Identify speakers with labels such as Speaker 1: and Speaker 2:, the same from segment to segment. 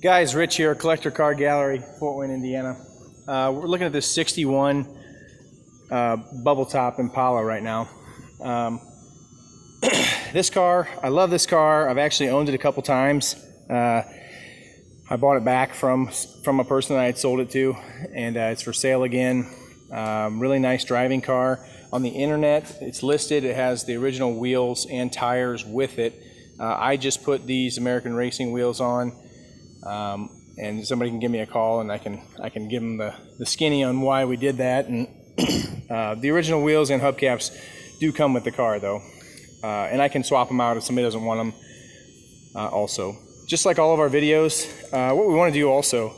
Speaker 1: Guys, Rich here, Collector Car Gallery, Fort Wayne, Indiana. We're looking at this 61 bubble top Impala right now. This car, I love this car. I've actually owned it a couple times. I bought it back from a person that I had sold it to, and it's for sale again. Really nice driving car. On the internet, it's listed. It has the original wheels and tires with it. I just put these American Racing wheels on. And somebody can give me a call and I can give them the skinny on why we did that. And the original wheels and hubcaps do come with the car though, and I can swap them out if somebody doesn't want them. Also, just like all of our videos, what we want to do also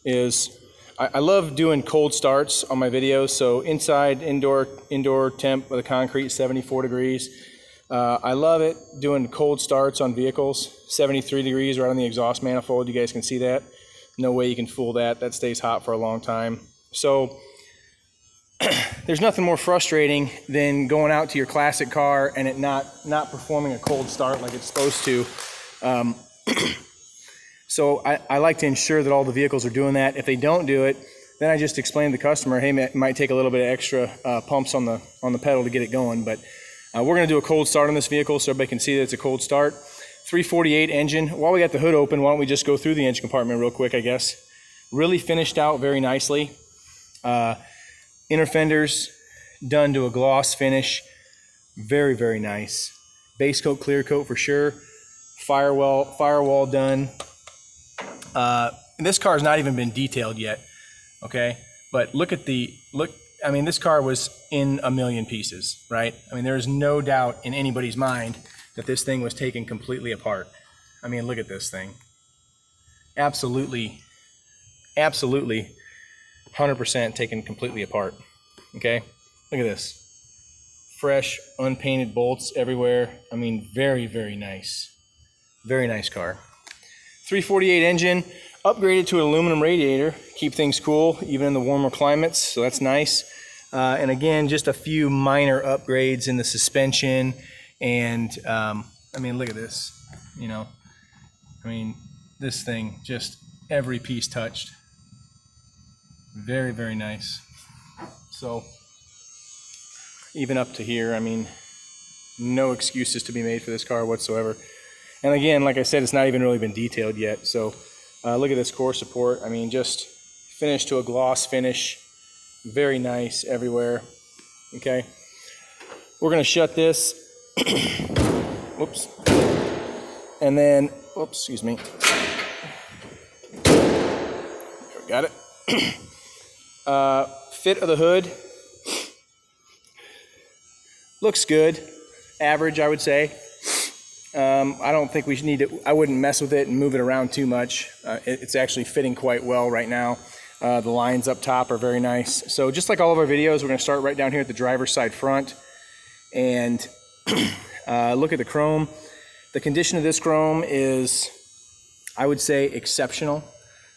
Speaker 1: is I love doing cold starts on my videos. So inside, indoor temp with a concrete 74 degrees. I love it doing cold starts on vehicles, 73 degrees right on the exhaust manifold. You guys can see that. No way you can fool that. That stays hot for a long time. So there's nothing more frustrating than going out to your classic car and it not performing a cold start like it's supposed to. So I like to ensure that all the vehicles are doing that. If they don't do it, then I just explain to the customer, hey, it might take a little bit of extra pumps on the pedal to get it going, but we're going to do a cold start on this vehicle so everybody can see that it's a cold start. 348 engine. While we got the hood open, why don't we just go through the engine compartment real quick, I guess. Really finished out very nicely. Inner fenders done to a gloss finish. Very, very nice. Base coat, clear coat for sure. Firewall done. This car has not even been detailed yet, okay? But look. I mean, this car was in a million pieces, right? I mean, there is no doubt in anybody's mind that this thing was taken completely apart. I mean, look at this thing. Absolutely, 100% taken completely apart, okay? Look at this. Fresh, unpainted bolts everywhere. I mean, very, very nice. Very nice car. 348 engine, upgraded to an aluminum radiator. Keep things cool, even in the warmer climates, so that's nice. And again, just a few minor upgrades in the suspension. And I mean, look at this, you know, I mean, this thing, just every piece touched. Very, very nice. So even up to here, I mean, no excuses to be made for this car whatsoever. And again, like I said, it's not even really been detailed yet. So look at this core support. I mean, just finished to a gloss finish. Very nice everywhere. Okay, we're gonna shut this. Whoops. And then, whoops, excuse me. Got it. Fit of the hood looks good. Average, I would say. I don't think we should need to. I wouldn't mess with it and move it around too much. It's actually fitting quite well right now. The lines up top are very nice. So just like all of our videos, we're going to start right down here at the driver's side front and look at the chrome. The condition of this chrome is, I would say, exceptional.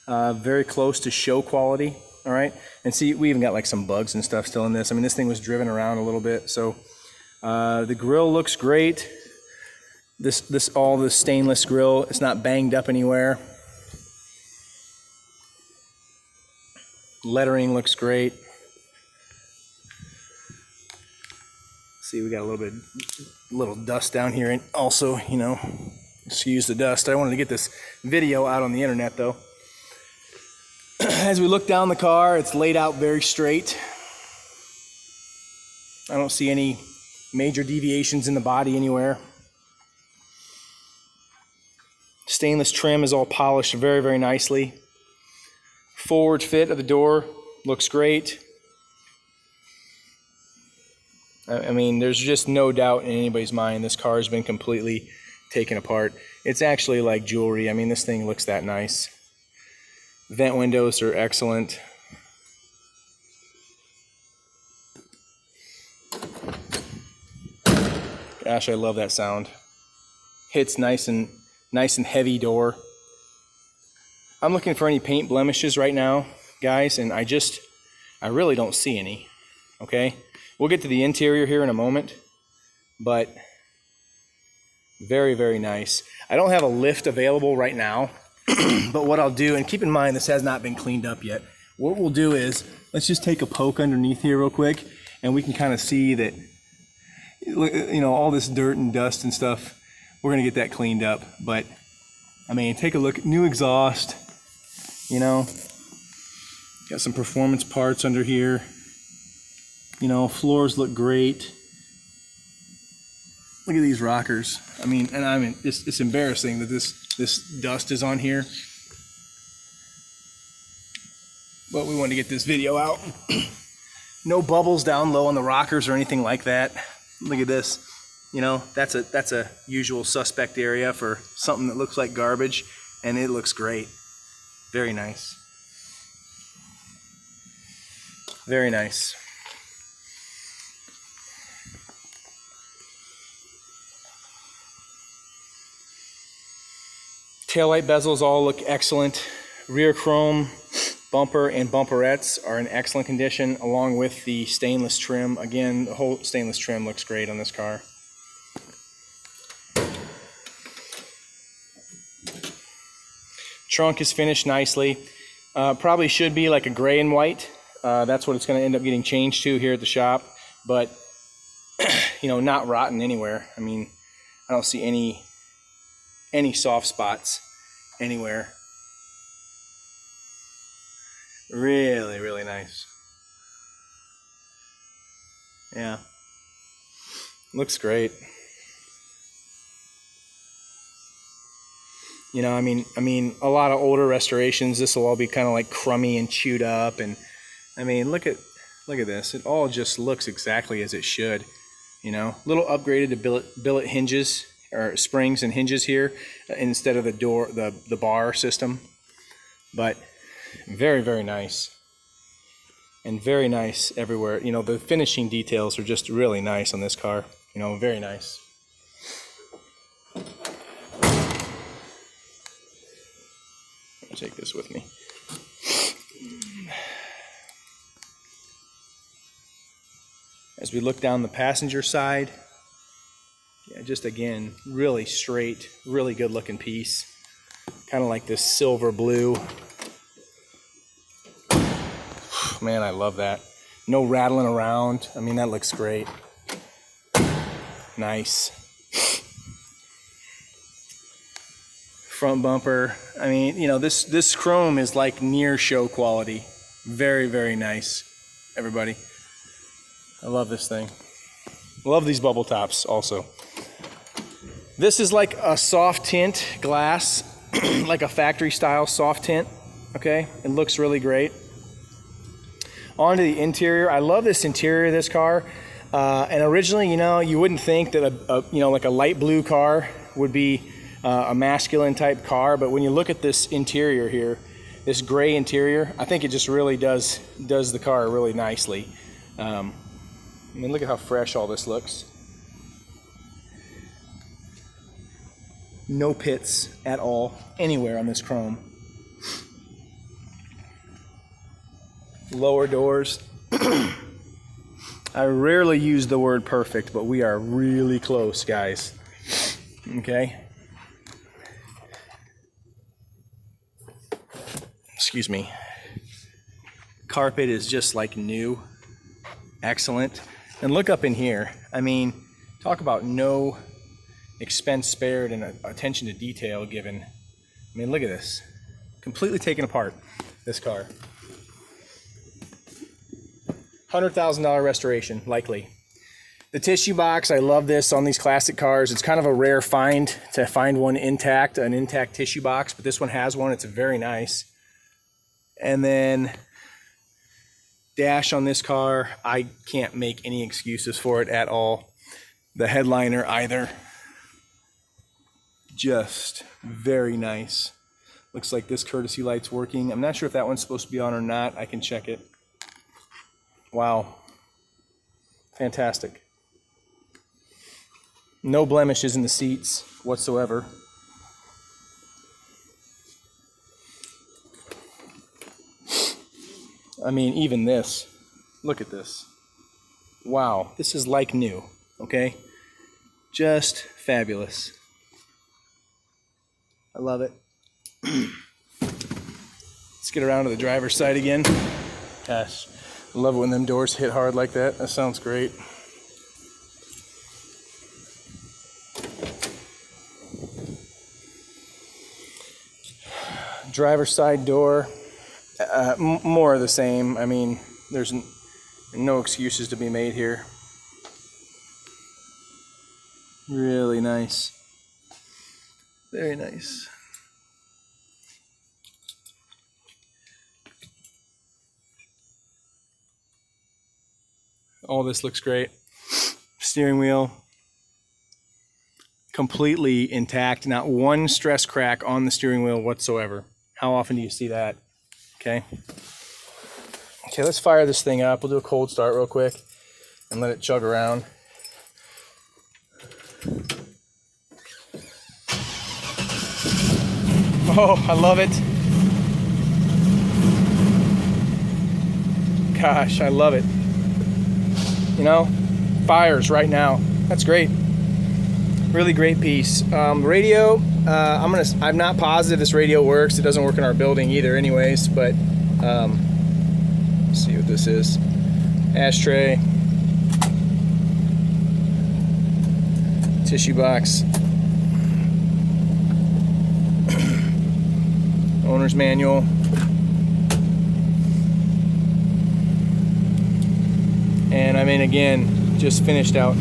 Speaker 1: Very close to show quality. All right. And see, we even got like some bugs and stuff still in this. I mean, this thing was driven around a little bit. So the grill looks great. All this stainless grill. It's not banged up anywhere. Lettering looks great. See, we got a little dust down here, and also, you know, excuse the dust. I wanted to get this video out on the internet, though. As we look down the car, it's laid out very straight. I don't see any major deviations in the body anywhere. Stainless trim is all polished very, very nicely. Forward fit of the door looks great. I mean, there's just no doubt in anybody's mind this car has been completely taken apart. It's actually like jewelry. I mean, this thing looks that nice. Vent windows are excellent. Gosh, I love that sound. Hits nice and heavy door. I'm looking for any paint blemishes right now, guys, and I really don't see any, okay? We'll get to the interior here in a moment, but very, very nice. I don't have a lift available right now, But what I'll do, and keep in mind this has not been cleaned up yet, what we'll do is, let's just take a poke underneath here real quick, and we can kind of see that, you know, all this dirt and dust and stuff, we're gonna get that cleaned up. But I mean, take a look, new exhaust, you know, got some performance parts under here, you know, floors look great. Look at these rockers. I mean, it's embarrassing that this dust is on here, but we wanted to get this video out. No bubbles down low on the rockers or anything like that. Look at this. You know, that's a usual suspect area for something that looks like garbage, and it looks great. Very nice. Very nice. Taillight bezels all look excellent. Rear chrome bumper and bumperettes are in excellent condition, along with the stainless trim. Again, the whole stainless trim looks great on this car. Trunk is finished nicely. Probably should be like a gray and white. That's what it's going to end up getting changed to here at the shop. But, you know, not rotten anywhere. I mean, I don't see any soft spots anywhere. Really, really nice. Yeah. Looks great. You know, I mean, a lot of older restorations, this will all be kind of like crummy and chewed up, and I mean, look at this. It all just looks exactly as it should. You know, little upgraded to billet hinges or springs and hinges here instead of the bar system, but very, very nice, and very nice everywhere. You know, the finishing details are just really nice on this car. You know, very nice. Take this with me. As we look down the passenger side, yeah, just again, really straight, really good looking piece. Kind of like this silver blue. Man, I love that. No rattling around. I mean, that looks great. Nice. Front bumper. I mean, you know, this chrome is like near show quality. Very, very nice, everybody. I love this thing. Love these bubble tops also. This is like a soft tint glass, like a factory style soft tint. Okay, it looks really great. On to the interior. I love this interior of this car. And originally, you know, you wouldn't think that you know, like a light blue car would be a masculine type car, but when you look at this interior here, this gray interior, I think it just really does the car really nicely. I mean, look at how fresh all this looks. No pits at all anywhere on this chrome. Lower doors. I rarely use the word perfect, but we are really close, guys. Okay. Excuse me. Carpet is just like new. Excellent. And look up in here. I mean, talk about no expense spared and attention to detail given. I mean, look at this. Completely taken apart, this car. $100,000 restoration, likely. The tissue box, I love this on these classic cars. It's kind of a rare find to find one intact, an intact tissue box, but this one has one. It's very nice. And then dash on this car, I can't make any excuses for it at all. The headliner either. Just very nice. Looks like this courtesy light's working. I'm not sure if that one's supposed to be on or not. I can check it. Wow. Fantastic. No blemishes in the seats whatsoever. I mean, even this. Look at this. Wow, this is like new, okay? Just fabulous. I love it. Let's get around to the driver's side again. Gosh, I love it when them doors hit hard like that. That sounds great. Driver's side door, more of the same. I mean, there's no excuses to be made here. Really nice. Very nice. All this looks great. Steering wheel, completely intact. Not one stress crack on the steering wheel whatsoever. How often do you see that? Okay. Okay, let's fire this thing up. We'll do a cold start real quick and let it chug around. Oh, I love it. Gosh, I love it. You know, fires right now. That's great. Really great piece. Radio, I'm not positive this radio works. It doesn't work in our building either anyways, but let's see what this is. Ashtray. Tissue box. Owner's manual. And I mean, again, just finished out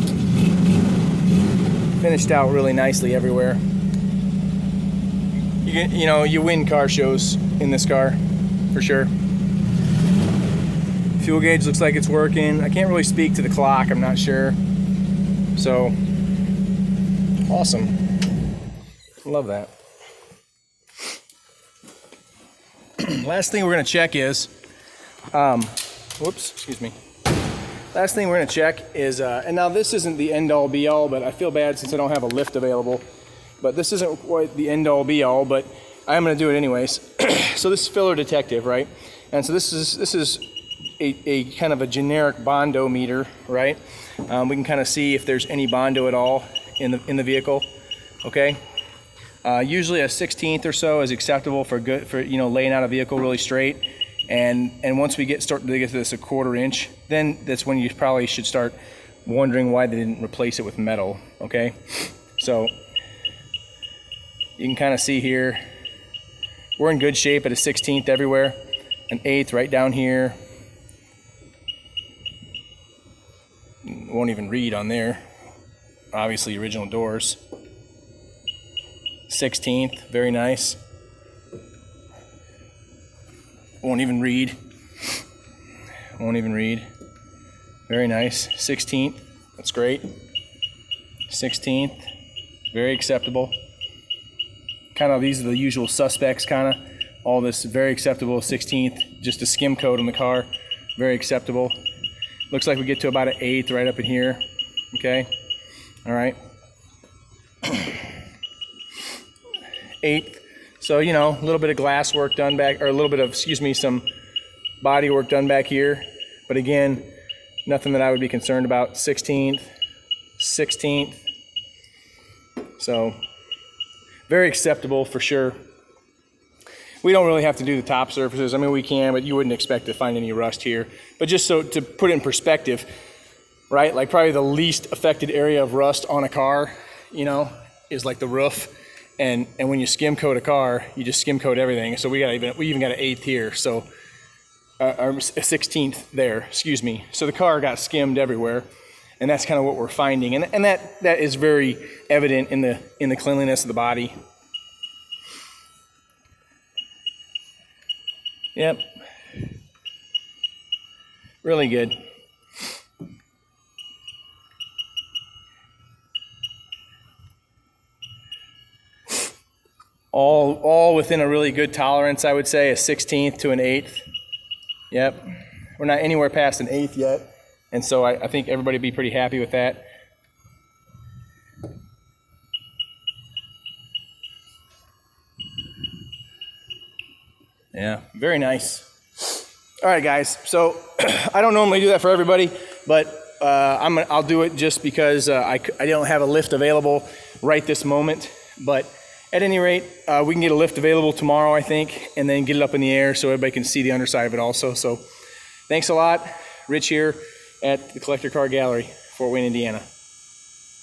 Speaker 1: really nicely everywhere. You win car shows in this car for sure. Fuel gauge looks like it's working. I can't really speak to the clock, I'm not sure. So awesome. Love that. Last thing we're going to check is excuse me. Last thing we're going to check is, and now this isn't the end-all be-all, but I feel bad since I don't have a lift available. But this isn't quite the end-all be-all, but I'm going to do it anyways. So this is filler detective, right? And so this is a kind of a generic Bondo meter, right? We can kind of see if there's any Bondo at all in the vehicle. Okay. Usually a 1/16 or so is acceptable for laying out a vehicle really straight. And once we start to get to this 1/4 inch, then that's when you probably should start wondering why they didn't replace it with metal. Okay, so you can kind of see here we're in good shape at a 1/16 everywhere, an 1/8 right down here. Won't even read on there. Obviously original doors. 1/16, very nice. Won't even read. Very nice. 1/16, that's great. 1/16, very acceptable. Kind of, these are the usual suspects, kind of. All this very acceptable. 1/16, just a skim coat on the car, very acceptable. Looks like we get to about an 1/8 right up in here. Okay, all right. 1/8. So, a little bit of glass work done back, or a little bit of, some body work done back here. But again, nothing that I would be concerned about. 1/16, 1/16. So, very acceptable for sure. We don't really have to do the top surfaces. I mean, we can, but you wouldn't expect to find any rust here. But just so to put it in perspective, right? Like probably the least affected area of rust on a car, is like the roof. And when you skim coat a car, you just skim coat everything. So we even got an 1/8 here. So a 1/16 there, excuse me. So the car got skimmed everywhere, and that's kind of what we're finding. And that is very evident in the cleanliness of the body. Yep. Really good. All within a really good tolerance, I would say, a 1/16 to an 1/8. Yep. We're not anywhere past an 1/8 yet. And so I think everybody would be pretty happy with that. Yeah, very nice. All right, guys. So I don't normally do that for everybody, but I'll do it just because I don't have a lift available right this moment. But at any rate, we can get a lift available tomorrow, I think, and then get it up in the air so everybody can see the underside of it also. So thanks a lot. Rich here at the Collector Car Gallery, Fort Wayne, Indiana.